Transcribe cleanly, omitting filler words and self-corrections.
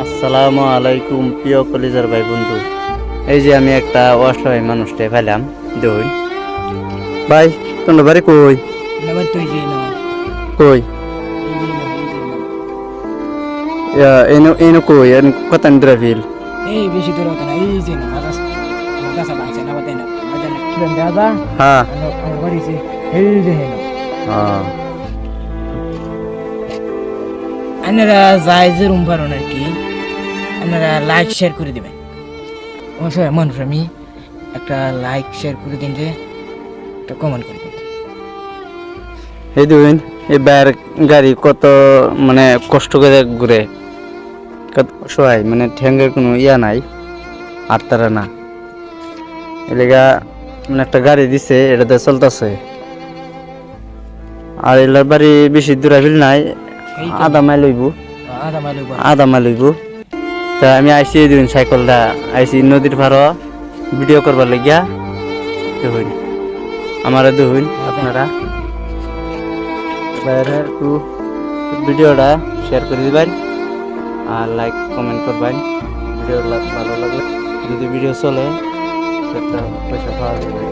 আসসালামু আলাইকুম প্রিয় কলিজার ভাই বন্ধু। এই যে আমি একটা অসহায় মানুষটা পেলাম, দেখুন ভাই। তোমার বাড়ি কই? Naman tuh Gino. কই Gino. এনো এনো কই এন কত ইন্দ্রাভিল? Eh, bisi tuh lo tanah Gino. Atas abang saya nama tena. Macam kiran dada. হ্যাঁ Ano bari sih? Gino. হ্যাঁ আপনারা জায়জের উম্পারণ আর কি আপনারা লাইক শেয়ার করে দিবেন। অবশ্যই মানুষ আমি একটা লাইক শেয়ার করে দিন, যে একটা কমেন্ট করে দিন। এই দেখুন এই বাইরের গাড়ি কত মানে কষ্ট করে ঘুরে, কত অসহায়, মানে ঠ্যাঙ্গের কোনো ইয়া নাই, আর তারা না এলাকা মানে একটা গাড়ি দিছে, এটাতে চলতেছে। আর এলার বাড়ি বেশি দূরাভিল নাই, আধা মাইল হইব, আদা মাইল আধা মাইল হইব। তা আমি আইসি দিন সাইকেলটা আইসি নদীর পাড় ভিডিও করবার লাগিয়া। দেখুন আমারা, দেখুন আপনারা বাইরে একটু ভিডিওটা শেয়ার করে দিবেন আর লাইক কমেন্ট করবেন। ভিডিও ভালো লাগলে, যদি ভিডিও চলে একটা পয়সা পাওয়া যাবে।